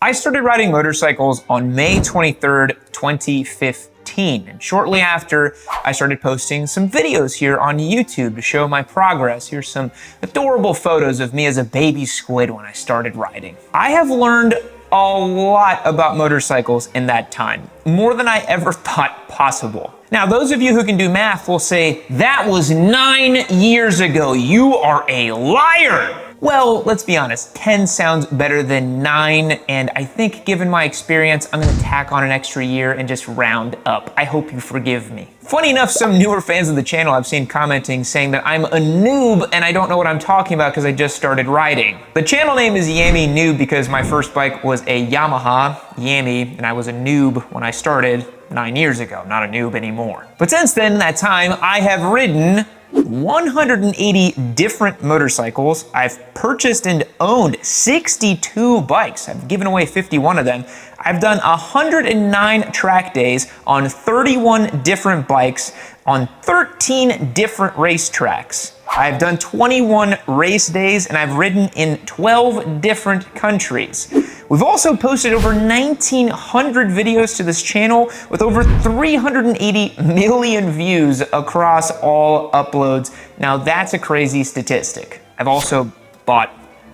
I started riding motorcycles on May 23rd, 2015. And shortly after, I started posting some videos here on YouTube to show my progress. Here's some adorable photos of me as a baby squid when I started riding. I have learned a lot about motorcycles in that time, more than I ever thought possible. Now, those of you who can do math will say, that was 9 years ago. You are a liar. Well, let's be honest, 10 sounds better than 9, and I think given my experience, I'm gonna tack on an extra year and just round up. I hope you forgive me. Funny enough, some newer fans of the channel I've seen commenting saying that I'm a noob and I don't know what I'm talking about because I just started riding. The channel name is Yami Noob because my first bike was a Yamaha Yami, and I was a noob when I started 9 years ago, not a noob anymore. But since then, that time, I have ridden 180 different motorcycles. I've purchased and owned 62 bikes. I've given away 51 of them. I've done 109 track days on 31 different bikes on 13 different racetracks. I've done 21 race days and I've ridden in 12 different countries. We've also posted over 1,900 videos to this channel with over 380 million views across all uploads. Now that's a crazy statistic. I've also bought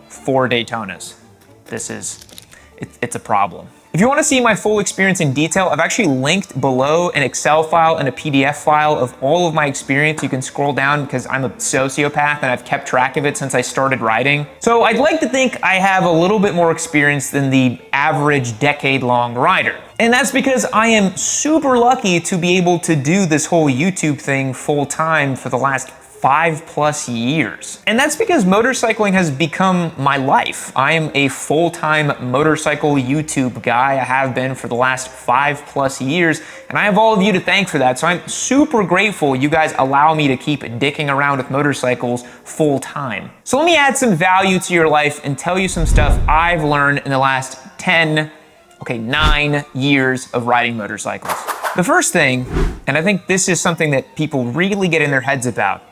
4 Daytonas. It's a problem. If you want to see my full experience in detail, I've actually linked below an Excel file and a PDF file of all of my experience. You can scroll down because I'm a sociopath and I've kept track of it since I started riding. So I'd like to think I have a little bit more experience than the average decade-long rider. And that's because I am super lucky to be able to do this whole YouTube thing full time for the last 5+ years. And that's because motorcycling has become my life. I am a full-time motorcycle YouTube guy. I have been for the last 5+ years, and I have all of you to thank for that. So I'm super grateful you guys allow me to keep dicking around with motorcycles full-time. So let me add some value to your life and tell you some stuff I've learned in the last 9 years of riding motorcycles. The first thing, and I think this is something that people really get in their heads about,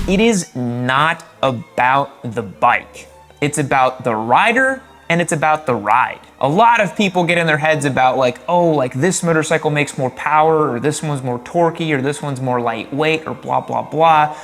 it is not about the bike. It's about the rider and it's about the ride. A lot of people get in their heads about like this motorcycle makes more power, or this one's more torquey, or this one's more lightweight, or blah, blah, blah.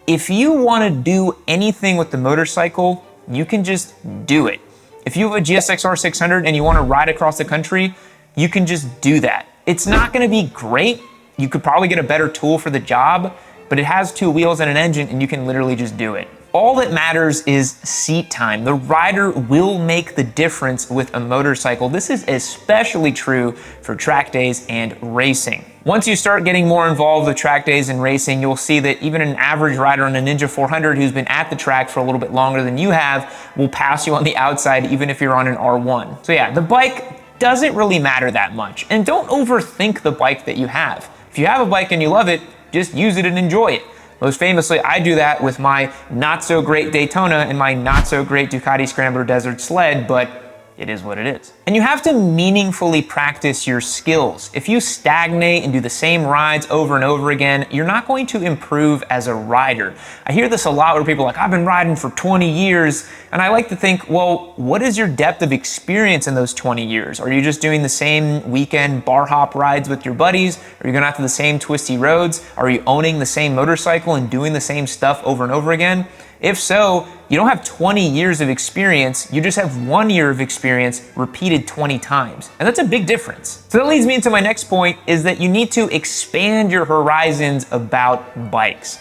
If you wanna do anything with the motorcycle, you can just do it. If you have a GSX-R 600 and you wanna ride across the country, you can just do that. It's not gonna be great. You could probably get a better tool for the job, but it has 2 wheels and an engine and you can literally just do it. All that matters is seat time. The rider will make the difference with a motorcycle. This is especially true for track days and racing. Once you start getting more involved with track days and racing, you'll see that even an average rider on a Ninja 400 who's been at the track for a little bit longer than you have will pass you on the outside even if you're on an R1. So yeah, the bike doesn't really matter that much. And don't overthink the bike that you have. If you have a bike and you love it, just use it and enjoy it. Most famously, I do that with my not so great Daytona and my not so great Ducati Scrambler Desert Sled, but it is what it is. And you have to meaningfully practice your skills. If you stagnate and do the same rides over and over again, you're not going to improve as a rider. I hear this a lot where people are like, I've been riding for 20 years. And I like to think, well, what is your depth of experience in those 20 years? Are you just doing the same weekend bar hop rides with your buddies? Are you going out to the same twisty roads? Are you owning the same motorcycle and doing the same stuff over and over again? If so, you don't have 20 years of experience, you just have 1 year of experience repeated 20 times. And that's a big difference. So that leads me into my next point, is that you need to expand your horizons about bikes.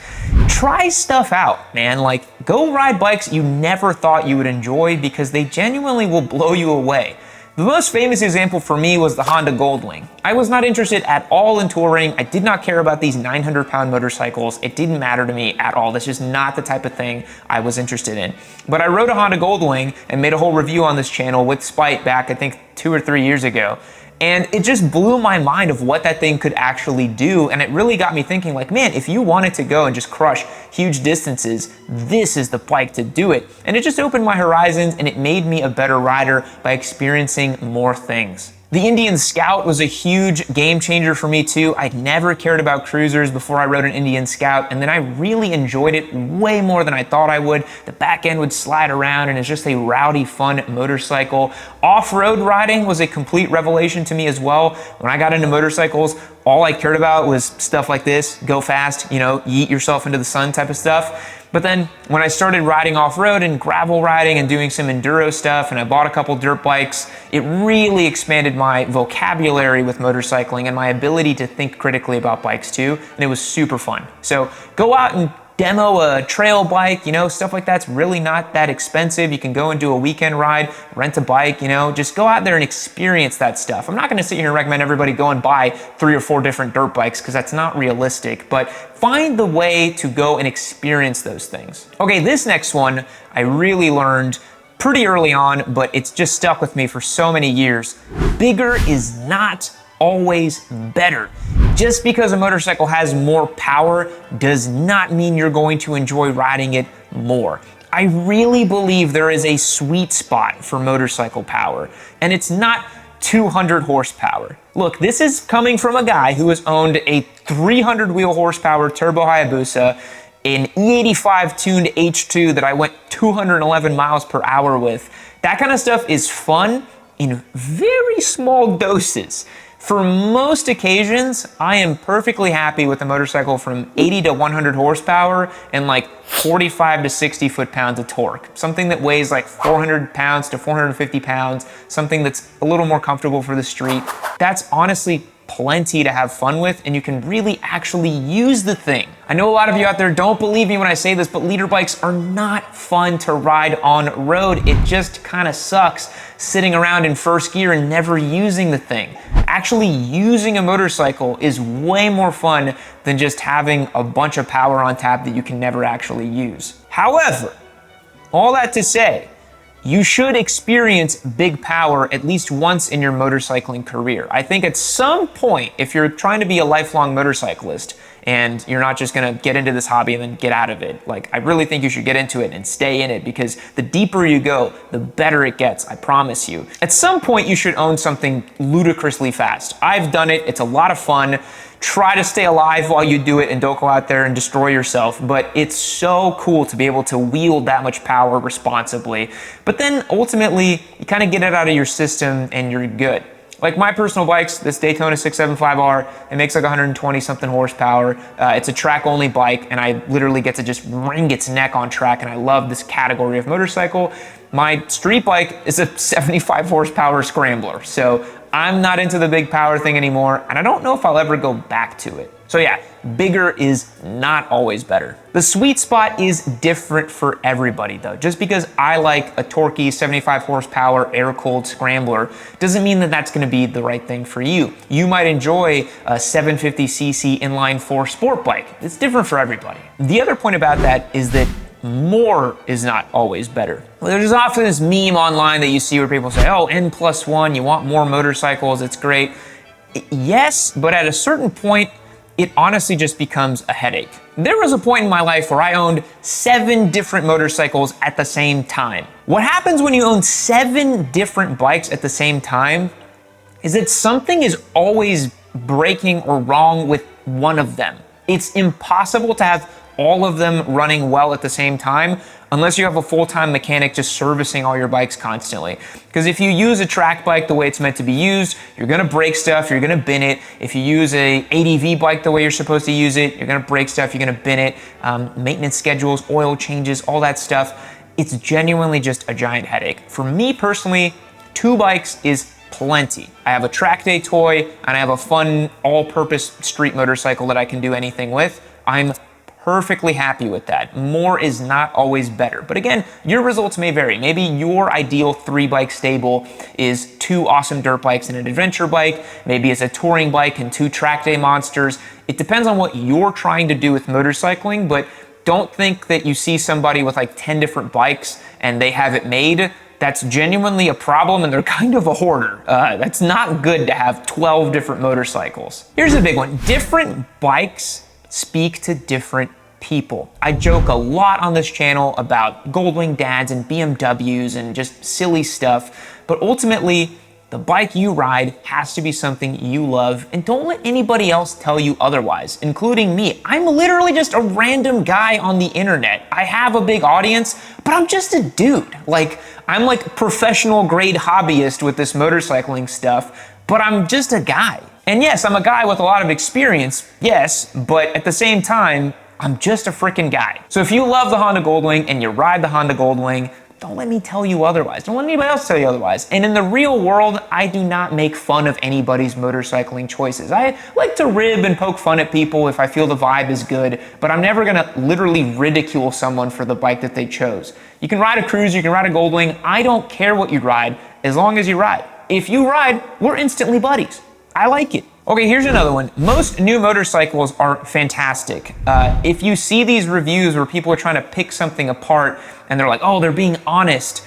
Try stuff out, man. Like, go ride bikes you never thought you would enjoy because they genuinely will blow you away. The most famous example for me was the Honda Goldwing. I was not interested at all in touring. I did not care about these 900-pound motorcycles. It didn't matter to me at all. That's just not the type of thing I was interested in. But I rode a Honda Goldwing and made a whole review on this channel with Spite back, I think, 2 or 3 years ago. And it just blew my mind of what that thing could actually do. And it really got me thinking like, man, if you wanted to go and just crush huge distances, this is the bike to do it. And it just opened my horizons and it made me a better rider by experiencing more things. The Indian Scout was a huge game changer for me too. I'd never cared about cruisers before I rode an Indian Scout, and then I really enjoyed it way more than I thought I would. The back end would slide around and it's just a rowdy, fun motorcycle. Off-road riding was a complete revelation to me as well. When I got into motorcycles, all I cared about was stuff like this, go fast, you know, yeet yourself into the sun type of stuff. But then when I started riding off-road and gravel riding and doing some enduro stuff, and I bought a couple dirt bikes, it really expanded my vocabulary with motorcycling and my ability to think critically about bikes too, and it was super fun. So go out and demo a trail bike, you know, stuff like that's really not that expensive. You can go and do a weekend ride, rent a bike, you know, just go out there and experience that stuff. I'm not gonna sit here and recommend everybody go and buy 3 or 4 different dirt bikes because that's not realistic, but find the way to go and experience those things. Okay, this next one I really learned pretty early on, but it's just stuck with me for so many years. Bigger is not always better. Just because a motorcycle has more power does not mean you're going to enjoy riding it more. I really believe there is a sweet spot for motorcycle power, and it's not 200 horsepower. Look, this is coming from a guy who has owned a 300 wheel horsepower Turbo Hayabusa, an E85 tuned H2 that I went 211 miles per hour with. That kind of stuff is fun in very small doses. For most occasions, I am perfectly happy with a motorcycle from 80 to 100 horsepower and like 45 to 60 foot-pounds of torque. Something that weighs like 400 pounds to 450 pounds, something that's a little more comfortable for the street. That's honestly plenty to have fun with, and you can really actually use the thing. I know a lot of you out there don't believe me when I say this, but leader bikes are not fun to ride on road. It just kind of sucks sitting around in first gear and never using the thing. Actually using a motorcycle is way more fun than just having a bunch of power on tap that you can never actually use. However, all that to say, you should experience big power at least once in your motorcycling career. I think at some point, if you're trying to be a lifelong motorcyclist and you're not just gonna get into this hobby and then get out of it, like I really think you should get into it and stay in it, because the deeper you go, the better it gets, I promise you. At some point, you should own something ludicrously fast. I've done it, it's a lot of fun. Try to stay alive while you do it and don't go out there and destroy yourself, but it's so cool to be able to wield that much power responsibly. But then ultimately, you kind of get it out of your system and you're good. Like my personal bikes, this Daytona 675R, it makes like 120 something horsepower. It's a track only bike, and I literally get to just wring its neck on track, and I love this category of motorcycle. My street bike is a 75 horsepower scrambler, so I'm not into the big power thing anymore, and I don't know if I'll ever go back to it. So yeah, bigger is not always better. The sweet spot is different for everybody though. Just because I like a torquey 75 horsepower air-cooled scrambler doesn't mean that that's gonna be the right thing for you. You might enjoy a 750cc inline 4 sport bike. It's different for everybody. The other point about that is that more is not always better. Well, there's often this meme online that you see where people say, oh, N+1, you want more motorcycles, it's great. Yes, but at a certain point, it honestly just becomes a headache. There was a point in my life where I owned 7 different motorcycles at the same time. What happens when you own 7 different bikes at the same time is that something is always breaking or wrong with one of them. It's impossible to have all of them running well at the same time unless you have a full-time mechanic just servicing all your bikes constantly. Because if you use a track bike the way it's meant to be used, you're gonna break stuff, you're gonna bin it. If you use a ADV bike the way you're supposed to use it, you're gonna break stuff, you're gonna bin it. Maintenance schedules, oil changes, all that stuff. It's genuinely just a giant headache. For me personally, 2 bikes is plenty. I have a track day toy and I have a fun all-purpose street motorcycle that I can do anything with. I'm perfectly happy with that. More is not always better. But again, your results may vary. Maybe your ideal 3-bike stable is 2 awesome dirt bikes and an adventure bike. Maybe it's a touring bike and 2 track day monsters. It depends on what you're trying to do with motorcycling, but don't think that you see somebody with like 10 different bikes and they have it made. That's genuinely a problem, and they're kind of a hoarder. That's not good to have 12 different motorcycles. Here's a big one. Different bikes speak to different people. I joke a lot on this channel about Goldwing dads and BMWs and just silly stuff, but ultimately, The bike you ride has to be something you love, and don't let anybody else tell you otherwise, including me. I'm literally just a random guy on the internet. I have a big audience, but I'm just a dude. Like, I'm like professional grade hobbyist with this motorcycling stuff, but I'm just a guy. And yes, I'm a guy with a lot of experience, yes, but at the same time, I'm just a freaking guy. So if you love the Honda Goldwing and you ride the Honda Goldwing, don't let me tell you otherwise. Don't let anybody else tell you otherwise. And in the real world, I do not make fun of anybody's motorcycling choices. I like to rib and poke fun at people if I feel the vibe is good, but I'm never gonna literally ridicule someone for the bike that they chose. You can ride a Cruiser, you can ride a Goldwing. I don't care what you ride, as long as you ride. If you ride, we're instantly buddies. I like it. Okay, here's another one. Most new motorcycles are fantastic. If you see these reviews where people are trying to pick something apart and they're like, oh, they're being honest.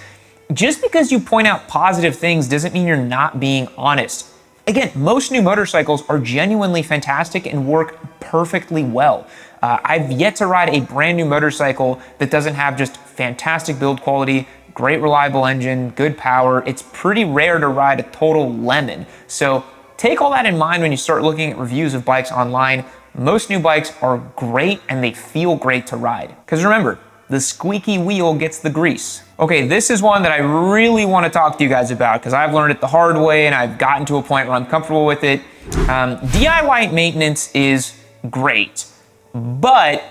Just because you point out positive things doesn't mean you're not being honest. Again, most new motorcycles are genuinely fantastic and work perfectly well. I've yet to ride a brand new motorcycle that doesn't have just fantastic build quality, great reliable engine, good power. It's pretty rare to ride a total lemon. So take all that in mind when you start looking at reviews of bikes online. Most new bikes are great and they feel great to ride. Because remember, the squeaky wheel gets the grease. Okay, this is one that I really want to talk to you guys about because I've learned it the hard way and I've gotten to a point where I'm comfortable with it. DIY maintenance is great, but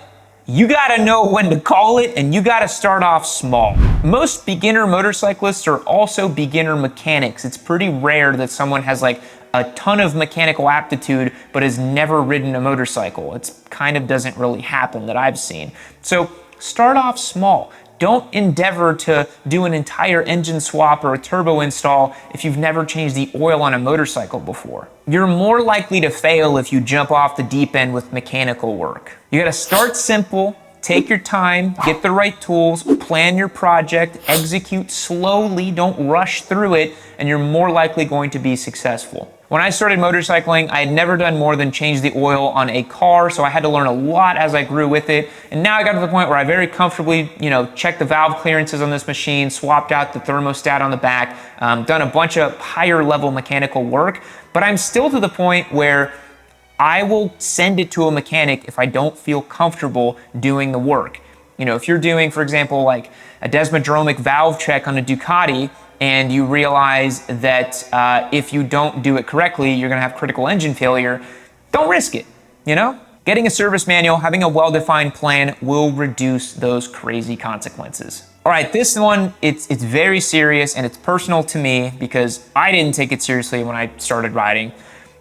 you gotta know when to call it and you gotta start off small. Most beginner motorcyclists are also beginner mechanics. It's pretty rare that someone has like a ton of mechanical aptitude but has never ridden a motorcycle. It kind of doesn't really happen that I've seen. So start off small. Don't endeavor to do an entire engine swap or a turbo install if you've never changed the oil on a motorcycle before. You're more likely to fail if you jump off the deep end with mechanical work. You gotta start simple, take your time, get the right tools, plan your project, execute slowly, don't rush through it, and you're more likely going to be successful. When I started motorcycling, I had never done more than change the oil on a car, so I had to learn a lot as I grew with it. And now I got to the point where I very comfortably, checked the valve clearances on this machine, swapped out the thermostat on the back, done a bunch of higher level mechanical work, but I'm still to the point where I will send it to a mechanic if I don't feel comfortable doing the work. If you're doing, for example, like a desmodromic valve check on a Ducati, and you realize that if you don't do it correctly, you're gonna have critical engine failure, don't risk it, Getting a service manual, having a well-defined plan will reduce those crazy consequences. All right, this one, it's very serious and it's personal to me because I didn't take it seriously when I started riding.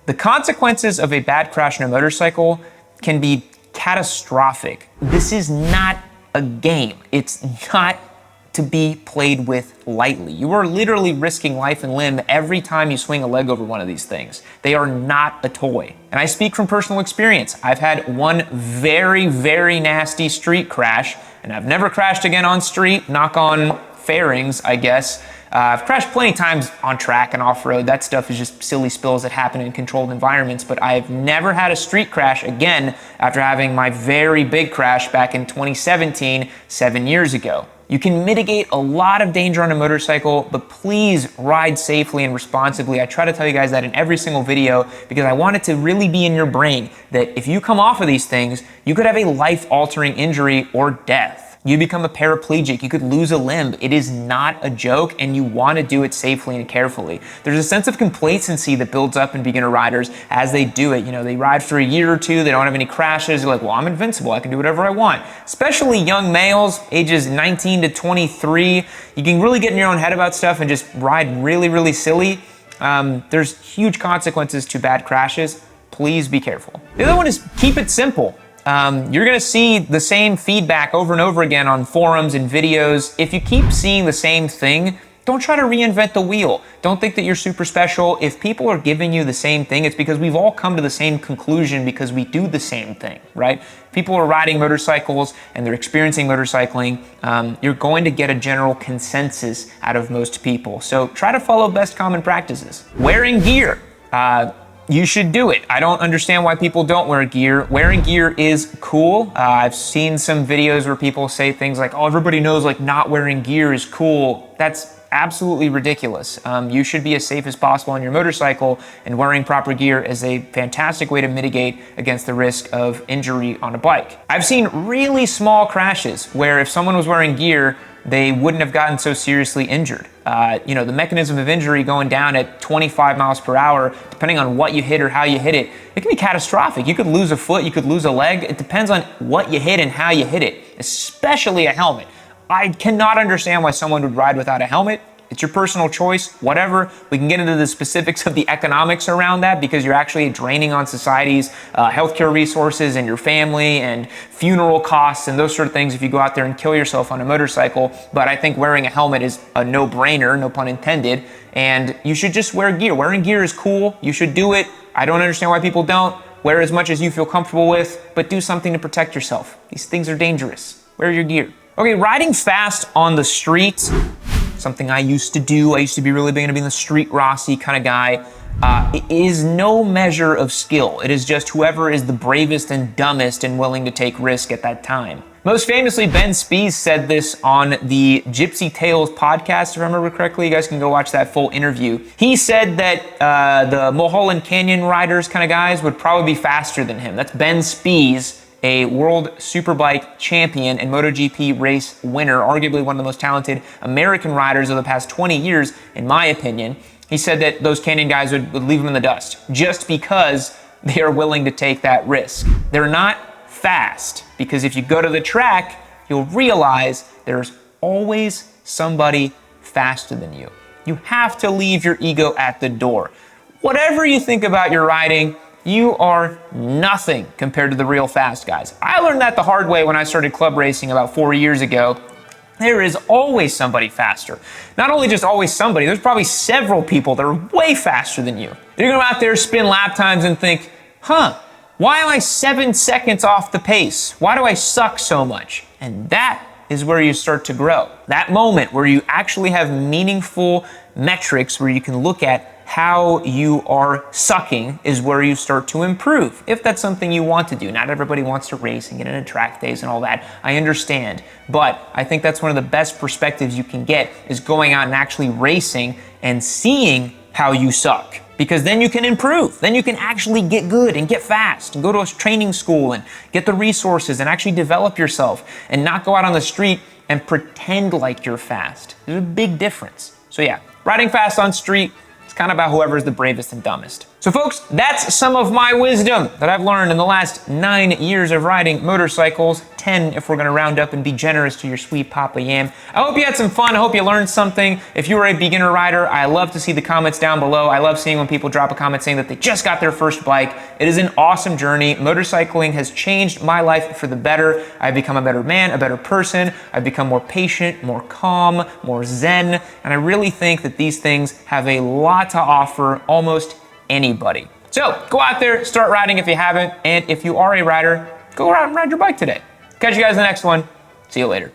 The consequences of a bad crash on a motorcycle can be catastrophic. This is not a game. It's not to be played with lightly. You are literally risking life and limb every time you swing a leg over one of these things. They are not a toy. And I speak from personal experience. I've had one very, very nasty street crash, and I've never crashed again on street, knock on fairings, I guess. I've crashed plenty of times on track and off-road. That stuff is just silly spills that happen in controlled environments, but I've never had a street crash again after having my very big crash back in 2017, 7 years ago. You can mitigate a lot of danger on a motorcycle, but please ride safely and responsibly. I try to tell you guys that in every single video because I want it to really be in your brain that if you come off of these things, you could have a life-altering injury or death. You become a paraplegic, you could lose a limb. It is not a joke and you want to do it safely and carefully. There's a sense of complacency that builds up in beginner riders as they do it. They ride for a year or two, they don't have any crashes, they're like, well, I'm invincible, I can do whatever I want. Especially young males, ages 19 to 23, you can really get in your own head about stuff and just ride really, really silly. There's huge consequences to bad crashes. Please be careful. The other one is keep it simple. You're gonna see the same feedback over and over again on forums and videos. If you keep seeing the same thing, don't try to reinvent the wheel. Don't think that you're super special. If people are giving you the same thing, it's because we've all come to the same conclusion because we do the same thing, right? People are riding motorcycles and they're experiencing motorcycling. You're going to get a general consensus out of most people. So try to follow best common practices. Wearing gear. You should do it. I don't understand why people don't wear gear. Wearing gear is cool. I've seen some videos where people say things like, oh, everybody knows like not wearing gear is cool. That's absolutely ridiculous. You should be as safe as possible on your motorcycle, and wearing proper gear is a fantastic way to mitigate against the risk of injury on a bike. I've seen really small crashes where if someone was wearing gear, they wouldn't have gotten so seriously injured. The mechanism of injury going down at 25 miles per hour, depending on what you hit or how you hit it, it can be catastrophic. You could lose a foot, you could lose a leg. It depends on what you hit and how you hit it, especially a helmet. I cannot understand why someone would ride without a helmet. It's your personal choice, whatever. We can get into the specifics of the economics around that because you're actually draining on society's healthcare resources and your family and funeral costs and those sort of things if you go out there and kill yourself on a motorcycle. But I think wearing a helmet is a no-brainer, no pun intended, and you should just wear gear. Wearing gear is cool. You should do it. I don't understand why people don't. Wear as much as you feel comfortable with, but do something to protect yourself. These things are dangerous. Wear your gear. Okay, riding fast on the street, something I used to do. I used to be really big into being the street Rossi kind of guy. It is no measure of skill. It is just whoever is the bravest and dumbest and willing to take risk at that time. Most famously, Ben Spies said this on the Gypsy Tales podcast, if I remember correctly. You guys can go watch that full interview. He said that the Mulholland Canyon riders kind of guys would probably be faster than him. That's Ben Spies, a world superbike champion and MotoGP race winner, arguably one of the most talented American riders of the past 20 years, in my opinion. He said that those Canyon guys would leave him in the dust just because they are willing to take that risk. They're not fast, because if you go to the track, you'll realize there's always somebody faster than you. You have to leave your ego at the door. Whatever you think about your riding, you are nothing compared to the real fast guys. I learned that the hard way when I started club racing about 4 years ago. There is always somebody faster. Not only just always somebody, there's probably several people that are way faster than you. You're gonna go out there, spin lap times and think, why am I 7 seconds off the pace? Why do I suck so much? And that is where you start to grow. That moment where you actually have meaningful metrics where you can look at how you are sucking is where you start to improve, if that's something you want to do. Not everybody wants to race and get into track days and all that. I understand, but I think that's one of the best perspectives you can get is going out and actually racing and seeing how you suck. Because then you can improve. Then you can actually get good and get fast and go to a training school and get the resources and actually develop yourself and not go out on the street and pretend like you're fast. There's a big difference. So yeah, riding fast on street, it's kind of about whoever's the bravest and dumbest. So folks, that's some of my wisdom that I've learned in the last 9 years of riding motorcycles, 10 if we're gonna round up and be generous to your sweet Papa Yam. I hope you had some fun, I hope you learned something. If you are a beginner rider, I love to see the comments down below. I love seeing when people drop a comment saying that they just got their first bike. It is an awesome journey. Motorcycling has changed my life for the better. I've become a better man, a better person. I've become more patient, more calm, more zen, and I really think that these things have a lot to offer almost anybody. So go out there, start riding if you haven't, and if you are a rider, go out and ride your bike today. Catch you guys in the next one. See you later.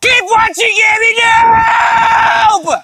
Keep watching, Gammy Noob!